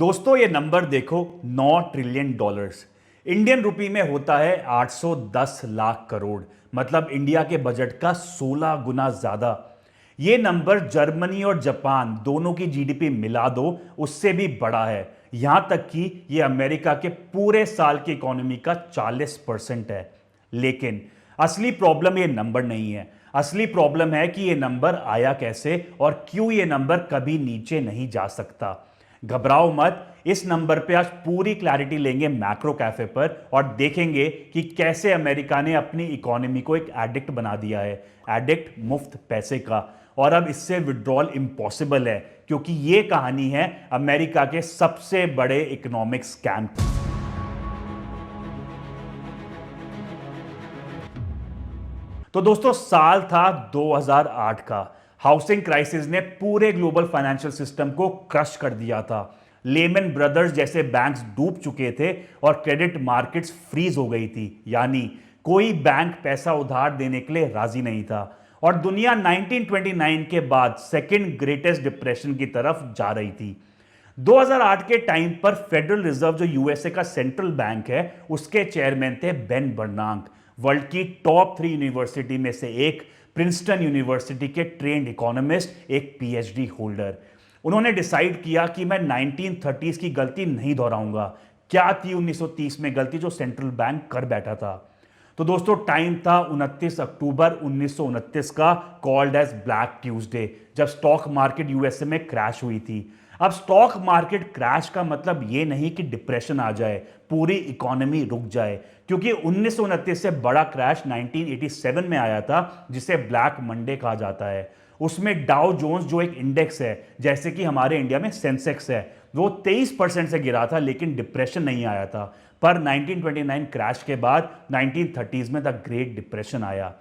दोस्तों ये नंबर देखो, 9 ट्रिलियन डॉलर्स। इंडियन रुपी में होता है 810 लाख करोड़। मतलब इंडिया के बजट का 16 गुना ज्यादा। ये नंबर जर्मनी और जापान दोनों की जीडीपी मिला दो उससे भी बड़ा है। यहां तक कि ये अमेरिका के पूरे साल की इकोनॉमी का 40% है। लेकिन असली प्रॉब्लम ये नंबर नहीं है। असली प्रॉब्लम है कि ये नंबर आया कैसे और क्यों ये नंबर कभी नीचे नहीं जा सकता। घबराओ मत, इस नंबर पे आज पूरी क्लैरिटी लेंगे मैक्रो कैफे पर और देखेंगे कि कैसे अमेरिका ने अपनी इकोनॉमी को एक एडिक्ट बना दिया है। एडिक्ट मुफ्त पैसे का। और अब इससे विड्रॉल इम्पॉसिबल है, क्योंकि ये कहानी है अमेरिका के सबसे बड़े इकोनॉमिक स्कैम की। तो दोस्तों साल था 2008 का। हाउसिंग क्राइसिस ने पूरे ग्लोबल फाइनेंशियल सिस्टम को क्रश कर दिया था। लेमन ब्रदर्स जैसे बैंक्स डूब चुके थे और क्रेडिट मार्केट्स फ्रीज हो गई थी। यानी कोई बैंक पैसा उधार देने के लिए राजी नहीं था। और दुनिया 1929 के बाद सेकेंड ग्रेटेस्ट डिप्रेशन की तरफ जा रही थी। 2008 के टाइम पर फेडरल रिजर्व जो यूएसए का सेंट्रल बैंक है, उसके चेयरमैन थे बेन बर्नांक। वर्ल्ड की टॉप 3 यूनिवर्सिटी में से एक, प्रिंसटन यूनिवर्सिटी के ट्रेंड इकोनॉमिस्ट, एक पीएचडी होल्डर। उन्होंने डिसाइड किया कि मैं 1930s की गलती नहीं दोहराऊंगा। क्या थी 1930 में गलती जो सेंट्रल बैंक कर बैठा था? तो दोस्तों टाइम था 29 अक्टूबर 1929 का, कॉल्ड एज ब्लैक ट्यूसडे, जब स्टॉक मार्केट यूएसए में क्रैश हुई थी। अब स्टॉक मार्केट क्रैश का मतलब यह नहीं कि डिप्रेशन आ जाए, पूरी इकोनॉमी रुक जाए। क्योंकि 1929 से बड़ा क्रैश 1987 में आया था, जिसे ब्लैक मंडे कहा जाता है। उसमें डाउ जोन्स जो एक इंडेक्स है, जैसे कि हमारे इंडिया में सेंसेक्स है, वो 23% से गिरा था, लेकिन डिप्रेशन नहीं आया था। पर 1929 क्रैश के बाद 1930s में द ग्रेट डिप्रेशन आया।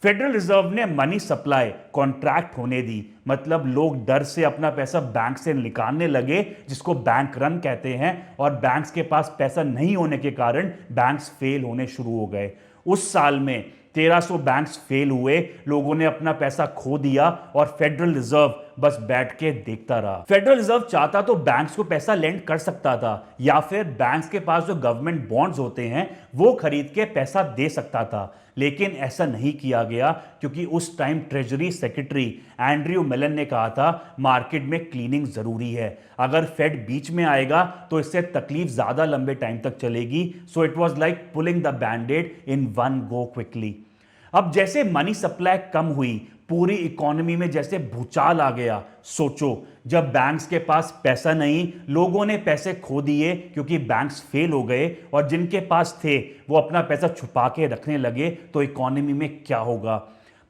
फेडरल रिजर्व ने मनी सप्लाई कॉन्ट्रैक्ट होने दी। मतलब लोग डर से अपना पैसा बैंक से निकालने लगे, जिसको बैंक रन कहते हैं। और बैंक्स के पास पैसा नहीं होने के कारण बैंक्स फेल होने शुरू हो गए। उस साल में 1300 बैंक्स फेल हुए, लोगों ने अपना पैसा खो दिया और फेडरल रिजर्व बस बैठ के देखता रहा। फेडरल रिजर्व चाहता तो बैंक्स को पैसा लेंड कर सकता था, या फिर बैंक्स के पास जो गवर्नमेंट बॉन्ड्स होते हैं वो खरीद के पैसा दे सकता था। लेकिन ऐसा नहीं किया गया, क्योंकि उस time treasury secretary Andrew Mellon ने कहा था मार्केट में क्लीनिंग जरूरी है। अगर फेड बीच में आएगा तो इससे तकलीफ ज्यादा लंबे टाइम तक चलेगी। So it was like pulling the bandaid in one go quickly. अब जैसे मनी सप्लाई कम हुई, पूरी इकोनॉमी में जैसे भूचाल आ गया। सोचो, जब बैंक्स के पास पैसा नहीं, लोगों ने पैसे खो दिए क्योंकि बैंक्स फेल हो गए, और जिनके पास थे वो अपना पैसा छुपा के रखने लगे, तो इकोनॉमी में क्या होगा?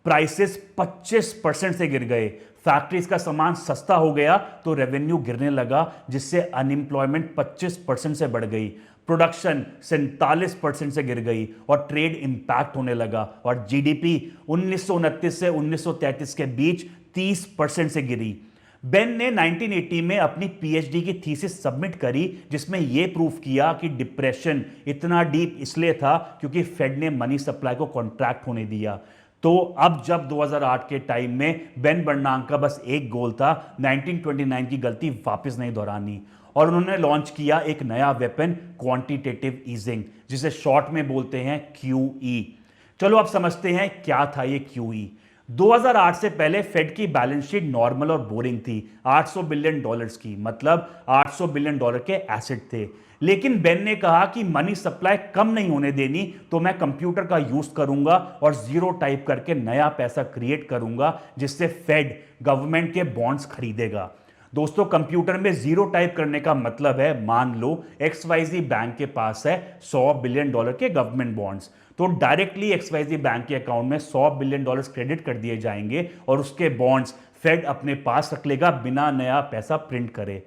प्राइसेस 25% से गिर गए। फैक्ट्रीज का सामान सस्ता हो गया तो रेवेन्यू गिरने लगा, जिससे अनएम्प्लॉयमेंट 25% से बढ़ गई। प्रोडक्शन 47% से गिर गई और ट्रेड इंपैक्ट होने लगा। और जीडीपी 1929 से 1933 के बीच 30% से गिरी। बेन ने 1980 में अपनी पीएचडी की थीसिस सबमिट करी, जिसमें यह प्रूफ किया कि डिप्रेशन इतना डीप इसलिए था क्योंकि फेड ने मनी सप्लाई को कॉन्ट्रैक्ट होने दिया। तो अब जब 2008 के टाइम में बेन बर्नांक का बस एक गोल था, 1929 की गलती वापस नहीं दोहरानी। और उन्होंने लॉन्च किया एक नया वेपन, क्वांटिटेटिव ईजिंग, जिसे शॉर्ट में बोलते हैं क्यूई। चलो अब समझते हैं क्या था ये क्यूई। 2008 से पहले फेड की बैलेंस शीट नॉर्मल और बोरिंग थी। 800 बिलियन डॉलर्स की, मतलब 800 बिलियन डॉलर के एसेट थे। लेकिन बेन ने कहा कि मनी सप्लाई कम नहीं होने देनी, तो मैं कंप्यूटर का यूज करूंगा और जीरो टाइप करके नया पैसा क्रिएट करूंगा, जिससे फेड गवर्नमेंट के बॉन्ड्स खरीदेगा। दोस्तों कंप्यूटर में जीरो टाइप करने का मतलब है, मान लो XYZ बैंक के पास है 100 बिलियन डॉलर के गवर्नमेंट बॉन्ड्स, तो डायरेक्टली XYZ बैंक के अकाउंट में 100 बिलियन डॉलर्स क्रेडिट कर दिए जाएंगे और उसके बॉन्ड्स फेड अपने पास रख लेगा बिना नया पैसा प्रिंट करे।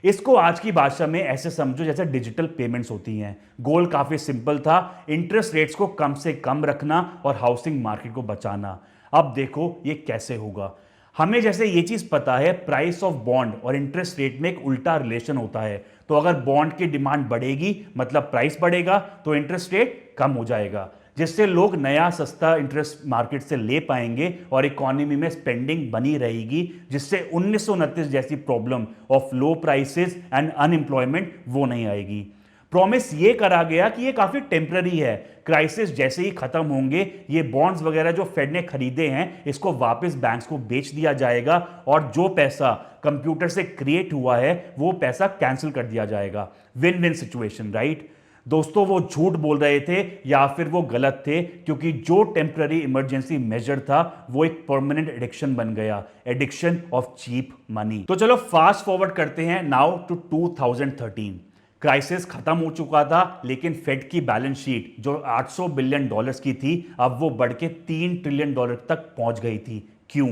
इसको आज की भाषा में ऐसे समझो जैसे डिजिटल पेमेंट्स होती हैं। गोल काफी सिंपल था, इंटरेस्ट रेट्स को कम से कम रखना और हाउसिंग मार्केट को बचाना। अब देखो ये कैसे होगा। हमें जैसे ये चीज पता है, प्राइस ऑफ बॉन्ड और इंटरेस्ट रेट में एक उल्टा रिलेशन होता है। तो अगर बॉन्ड की डिमांड बढ़ेगी मतलब प्राइस बढ़ेगा, तो इंटरेस्ट रेट कम हो जाएगा। जिससे लोग नया सस्ता इंटरेस्ट मार्केट से ले पाएंगे और इकोनॉमी में स्पेंडिंग बनी रहेगी, जिससे 1929 जैसी problem of low prices and unemployment वो नहीं आएगी। प्रॉमिस ये करा गया कि ये काफी टेम्पररी है, क्राइसिस जैसे ही खत्म होंगे ये बॉन्ड्स वगैरह जो फेड ने खरीदे हैं इसको वापस बैंक्स को बेच दिया जाएगा और जो पैसा कंप्यूटर से क्रिएट हुआ है वो पैसा कैंसिल कर दिया जाएगा। Win win situation, right? दोस्तों वो झूठ बोल रहे थे या फिर वो गलत थे, क्योंकि जो टेम्पररी इमरजेंसी मेजर था वो एक परमानेंट एडिक्शन बन गया, एडिक्शन ऑफ चीप मनी। तो चलो फास्ट फॉरवर्ड करते हैं नाउ टू 2013। क्राइसिस खत्म हो चुका था, लेकिन फेड की बैलेंस शीट जो 800 बिलियन डॉलर्स की थी अब वो बढ़ के 3 ट्रिलियन डॉलर तक पहुंच गई थी। क्यों?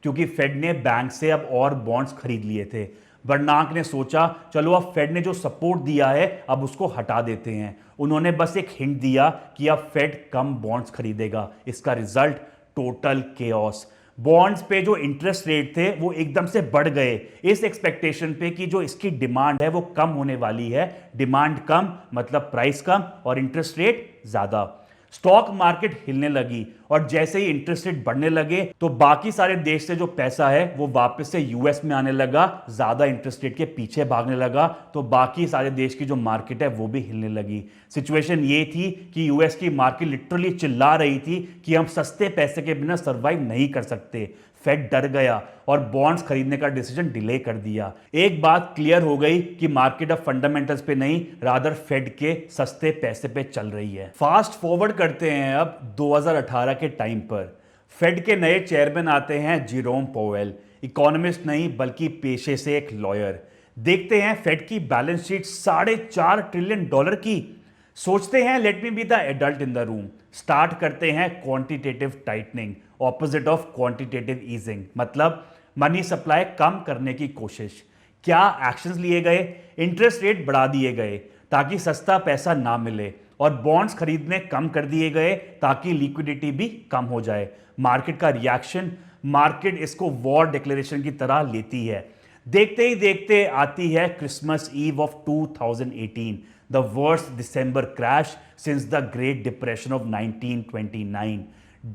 क्योंकि फेड ने बैंक से अब और बॉन्ड्स खरीद लिए थे। बर्नार्ड ने सोचा चलो अब फेड ने जो सपोर्ट दिया है अब उसको हटा देते हैं। उन्होंने बस एक हिंट दिया कि अब फेड कम बॉन्ड्स खरीदेगा। इसका रिजल्ट टोटल केओस। बॉन्ड्स पे जो इंटरेस्ट रेट थे वो एकदम से बढ़ गए इस एक्सपेक्टेशन पे कि जो इसकी डिमांड है वो कम होने वाली है। डिमांड कम मतलब प्राइस कम और इंटरेस्ट रेट ज्यादा। स्टॉक मार्केट हिलने लगी और जैसे ही इंटरेस्ट रेट बढ़ने लगे तो बाकी सारे देश से जो पैसा है वो वापस से यूएस में आने लगा, ज्यादा इंटरेस्ट रेट के पीछे भागने लगा, तो बाकी सारे देश की जो मार्केट है वो भी हिलने लगी। सिचुएशन ये थी कि यूएस की मार्केट लिटरली चिल्ला रही थी कि हम सस्ते पैसे के बिना सर्वाइव नहीं कर सकते। फेड डर गया और बॉन्ड्स खरीदने का डिसीजन डिले कर दिया। एक बात क्लियर हो गई कि मार्केट अब फंडामेंटल्स पे नहीं, रादर फेड के सस्ते पैसे पे चल रही है। फास्ट फॉरवर्ड करते हैं अब 2018 के टाइम पर। फेड के नए चेयरमैन आते हैं जेरोम पोवेल, इकोनॉमिस्ट नहीं बल्कि पेशे से एक लॉयर। देखते हैं फेड की बैलेंस शीट 4.5 ट्रिलियन डॉलर की। सोचते हैं let me be the adult in the room. Start करते हैं quantitative tightening, opposite of quantitative easing, मतलब मनी सप्लाई कम करने की कोशिश। क्या एक्शंस लिए गए? इंटरेस्ट रेट बढ़ा दिए गए ताकि सस्ता पैसा ना मिले और बॉन्ड्स खरीदने कम कर दिए गए ताकि लिक्विडिटी भी कम हो जाए। मार्केट का रिएक्शन, मार्केट इसको वॉर डिक्लेरेशन की तरह लेती है। देखते ही देखते आती है Christmas eve of 2018, the worst December crash since the great depression of 1929।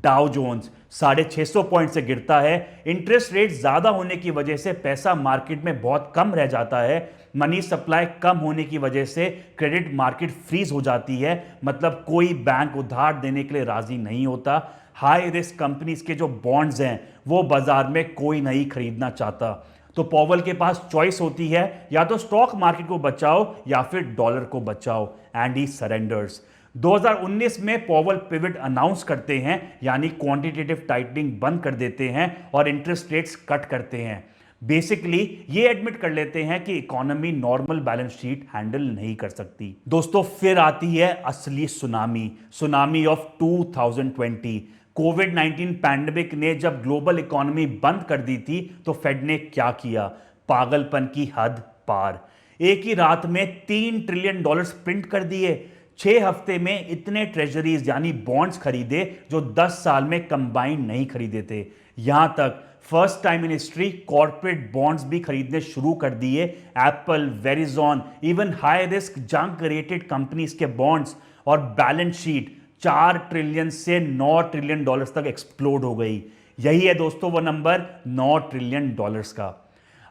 Dow Jones 650 point से गिरता है। इंटरेस्ट रेट ज्यादा होने की वजह से पैसा मार्केट में बहुत कम रह जाता है। मनी सप्लाई कम होने की वजह से क्रेडिट मार्केट फ्रीज हो जाती है, मतलब कोई बैंक उधार देने के लिए राजी नहीं होता। हाई रिस्क कंपनीज के जो बॉन्ड्स हैं वो बाजार में कोई नहीं खरीदना चाहता। तो पॉवेल के पास चॉइस होती है, या तो स्टॉक मार्केट को बचाओ या फिर डॉलर को बचाओ, एंड ही सरेंडर्स। 2019 में पॉवेल पिवट अनाउंस करते हैं, यानी क्वांटिटेटिव टाइटनिंग बंद कर देते हैं और इंटरेस्ट रेट्स कट करते हैं। बेसिकली ये एडमिट कर लेते हैं कि economy normal balance sheet handle नहीं कर सकती। दोस्तों फिर आती है असली tsunami, tsunami of 2020। Covid pandemic ने जब ग्लोबल इकोनॉमी बंद कर दी थी तो फेड ने क्या किया? पागलपन की हद पार। एक ही रात में 3 ट्रिलियन डॉलर्स प्रिंट कर दिए। 6 हफ्ते में इतने ट्रेजरीज यानी बॉन्ड्स खरीदे जो 10 साल में कंबाइन नहीं खरीदे थे। यहां तक first time in history corporate bonds भी खरीदने शुरू कर दिए। Apple, Verizon, even high risk junk rated companies के बॉन्ड्स, और बैलेंस शीट 4 ट्रिलियन से 9 ट्रिलियन डॉलर्स तक एक्सप्लोड हो गई। यही है दोस्तों वो नंबर, 9 ट्रिलियन डॉलर्स का।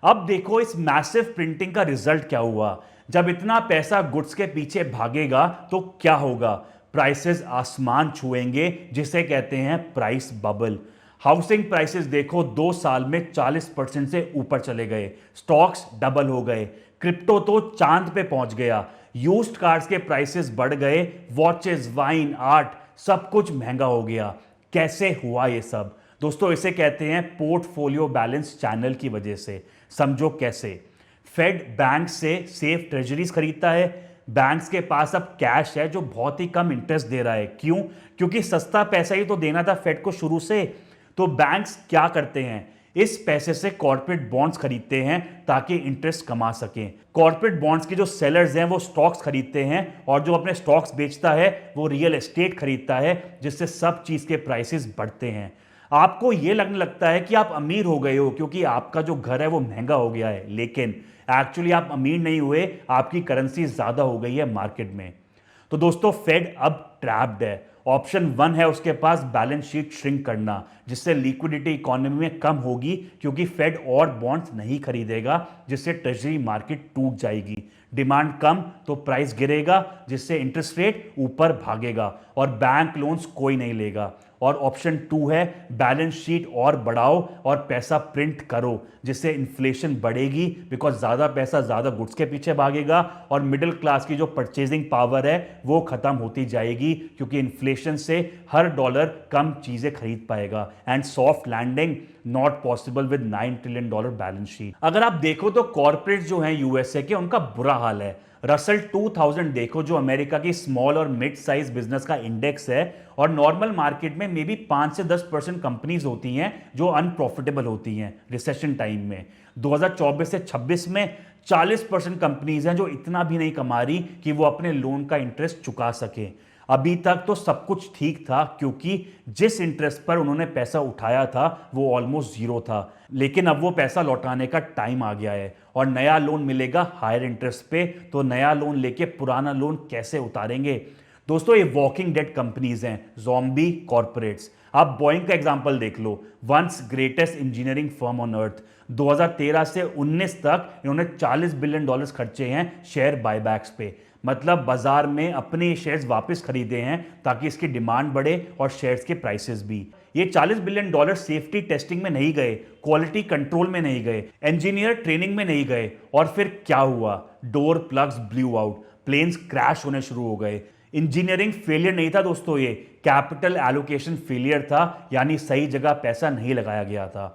अब देखो इस मैसिव प्रिंटिंग का रिजल्ट क्या हुआ। जब इतना पैसा गुड्स के पीछे भागेगा तो क्या होगा? प्राइसेस आसमान छुएंगे, जिसे कहते हैं प्राइस बबल। हाउसिंग प्राइसेस देखो 2 साल में 40% से ऊपर चले गए। स्टॉक्स डबल हो गए। क्रिप्टो तो चांद पे पहुंच गया। यूज्ड कार्स के प्राइसेस बढ़ गए। वॉचेस, वाइन, आर्ट, सब कुछ महंगा हो गया। कैसे हुआ ये सब? दोस्तों इसे कहते हैं पोर्टफोलियो बैलेंस चैनल की वजह से। समझो कैसे। फेड बैंक से सेफ ट्रेजरीज खरीदता है। बैंक्स के पास अब कैश है जो बहुत ही कम इंटरेस्ट दे रहा है। क्यों? क्योंकि सस्ता पैसा ही तो देना था फेड को शुरू से। तो बैंक्स क्या करते हैं? इस पैसे से कॉर्पोरेट बॉन्ड्स खरीदते हैं ताकि इंटरेस्ट कमा सकें। कॉर्पोरेट बॉन्ड्स के जो सेलर्स हैं वो स्टॉक्स खरीदते हैं, और जो अपने स्टॉक्स बेचता है वो रियल एस्टेट खरीदता है, जिससे सब चीज के प्राइसेस बढ़ते हैं। आपको ये लगने लगता है कि आप अमीर हो गए हो क्योंकि आपका जो घर है वो महंगा हो गया है, लेकिन एक्चुअली आप अमीर नहीं हुए, आपकी करेंसी ज्यादा हो गई है मार्केट में। तो दोस्तों फेड अब ट्रैप्ड है ऑप्शन 1 है उसके पास बैलेंस शीट श्रिंक करना, जिससे लिक्विडिटी इकोनॉमी में कम होगी क्योंकि फेड और बॉन्ड्स नहीं खरीदेगा, जिससे ट्रेजरी मार्केट टूट जाएगी। डिमांड कम तो प्राइस गिरेगा, जिससे इंटरेस्ट रेट ऊपर भागेगा और बैंक लोन्स कोई नहीं लेगा। और ऑप्शन 2 है बैलेंस शीट और बढ़ाओ और पैसा प्रिंट करो, जिससे इन्फ्लेशन बढ़ेगी बिकॉज ज़्यादा पैसा ज़्यादा गुड्स के पीछे भागेगा और मिडिल क्लास की जो परचेजिंग पावर है वो ख़त्म होती जाएगी, क्योंकि इन्फ्लेशन से हर डॉलर कम चीज़ें खरीद पाएगा। And soft landing not possible with $9 trillion balance sheet. अगर आप देखो तो कॉर्पोरेट जो हैं यूएसए के, उनका बुरा हाल है। रसल 2000 देखो, जो अमेरिका की स्मॉल और मिड साइज बिजनेस का इंडेक्स है, और नॉर्मल मार्केट में मे बी 5 से 10% कंपनीज होती हैं जो अनप्रॉफिटेबल होती हैं रिसेशन टाइम में। 2024 से 26 में 40% कंपनीज हैं जो इतना भी नहीं कमा रही कि वो अपने लोन का इंटरेस्ट चुका सके। अभी तक तो सब कुछ ठीक था, क्योंकि जिस इंटरेस्ट पर उन्होंने पैसा उठाया था वो ऑलमोस्ट जीरो था, लेकिन अब वो पैसा लौटाने का टाइम आ गया है और नया लोन मिलेगा हायर इंटरेस्ट पे। तो नया लोन लेके पुराना लोन कैसे उतारेंगे? दोस्तों, ये वॉकिंग डेड कंपनीज हैं, ज़ॉम्बी कॉर्पोरेट्स। आप बोइंग का एग्जांपल देख लो, once greatest engineering firm on earth. 2013 से 19 तक इन्होंने $40 बिलियन खर्चे हैं शेयर बायबैक्स पे। मतलब बाजार में अपने शेयर्स वापस खरीदे हैं ताकि इसकी डिमांड बढ़े और शेयर्स के प्राइसेस भी। ये $40 बिलियन सेफ्टी टेस्टिंग में नहीं गए, क्वालिटी कंट्रोल में नहीं गए, इंजीनियर ट्रेनिंग में नहीं गए, और फिर क्या हुआ? Door plugs blew out, planes crash होने शुरू हो गए। इंजीनियरिंग फेलियर नहीं था दोस्तों, ये कैपिटल एलोकेशन फेलियर था, यानी सही जगह पैसा नहीं लगाया गया था।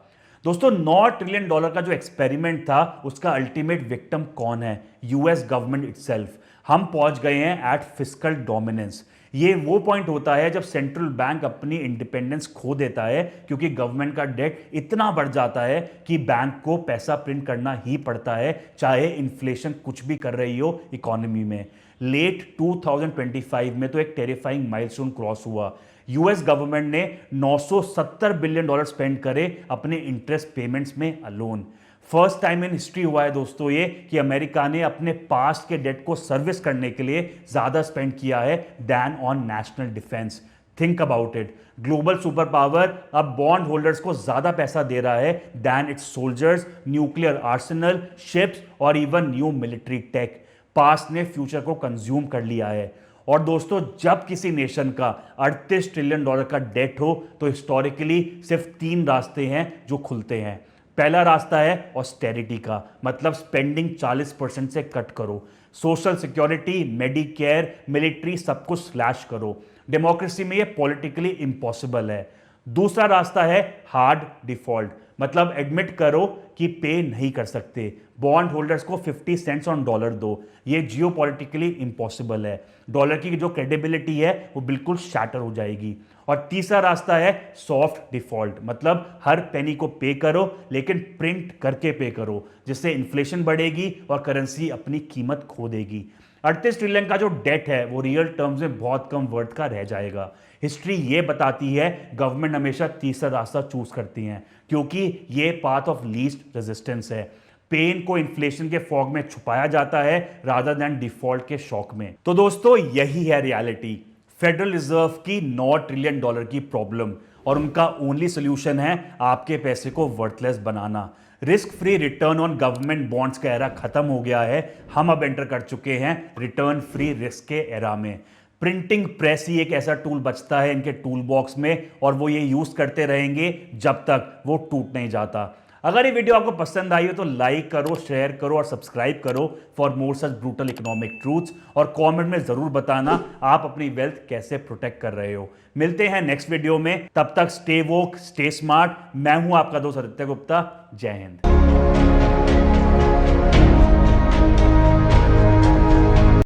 दोस्तों, $9 ट्रिलियन का जो एक्सपेरिमेंट था उसका अल्टीमेट विक्टिम कौन है? US government itself. हम पहुंच गए हैं एट फिस्कल डोमिनेंस। ये वो पॉइंट होता है जब सेंट्रल बैंक अपनी इंडिपेंडेंस खो देता है, क्योंकि गवर्नमेंट का डेट इतना बढ़ जाता है कि बैंक को पैसा प्रिंट करना ही पड़ता है, चाहे इन्फ्लेशन कुछ भी कर रही हो इकोनॉमी में। लेट 2025 में तो एक टेरिफाइंग माइलस्टोन क्रॉस हुआ। यूएस गवर्नमेंट ने $970 बिलियन स्पेंड करे अपने इंटरेस्ट पेमेंट्स में alone. First time in history हुआ है दोस्तों ये कि अमेरिका ने अपने पास्ट के डेट को सर्विस करने के लिए ज्यादा स्पेंड किया है than on national defence. Think about it, global super power अब बॉन्ड होल्डर्स को ज्यादा पैसा दे रहा है than its soldiers, nuclear arsenal, ships और even new military tech. Past ने फ्यूचर को कंज्यूम कर लिया है। और दोस्तों, जब किसी नेशन का $38 ट्रिलियन का डेट हो तो हिस्टोरिकली सिर्फ 3 रास्ते हैं जो खुलते हैं। पहला रास्ता है ऑस्टेरिटी का, मतलब स्पेंडिंग 40% से कट करो, सोशल सिक्योरिटी, मेडिकेयर, मिलिट्री सब कुछ स्लैश करो। डेमोक्रेसी में ये पॉलिटिकली इम्पॉसिबल है। दूसरा रास्ता है हार्ड डिफॉल्ट, मतलब एडमिट करो कि पे नहीं कर सकते, बॉन्ड होल्डर्स को 50 सेंट्स ऑन डॉलर दो। ये जियोपॉलिटिकली इम्पॉसिबल है, डॉलर की जो क्रेडिबिलिटी है वो बिल्कुल शैटर हो जाएगी। और तीसरा रास्ता है सॉफ्ट डिफॉल्ट, मतलब हर पेनी को पे करो लेकिन प्रिंट करके पे करो, जिससे इन्फ्लेशन बढ़ेगी और करेंसी अपनी कीमत खो देगी। 38 ट्रिलियन का जो डेट है वो रियल टर्म्स में बहुत कम वर्थ का रह जाएगा। हिस्ट्री ये बताती है गवर्नमेंट हमेशा तीसरा रास्ता चूज करती हैं, क्योंकि ये पाथ ऑफ लीस्ट रेजिस्टेंस है। पेन को इन्फ्लेशन के फॉग में छुपाया जाता है रादर देन डिफॉल्ट के शॉक में। तो दोस्तों, यही है रियलिटी। फेडरल रिजर्व की $9 ट्रिलियन की प्रॉब्लम, और उनका ओनली सोल्यूशन है आपके पैसे को worthless banana. Risk free return on government bonds का एरा खत्म हो गया है, हम अब एंटर कर चुके हैं रिटर्न फ्री रिस्क के एरा में। प्रिंटिंग प्रेस ही एक ऐसा टूल बचता है इनके टूल बॉक्स में, और वो ये यूज करते रहेंगे जब तक वो टूट नहीं जाता। अगर ये वीडियो आपको पसंद आई हो तो लाइक करो, शेयर करो और सब्सक्राइब करो for more such brutal economic truths, और कमेंट में जरूर बताना आप अपनी वेल्थ कैसे प्रोटेक्ट कर रहे हो। मिलते हैं नेक्स्ट वीडियो में, तब तक स्टे वोक, स्टे स्मार्ट। मैं हूं आपका दोस्त आदित्य गुप्ता। जय हिंद।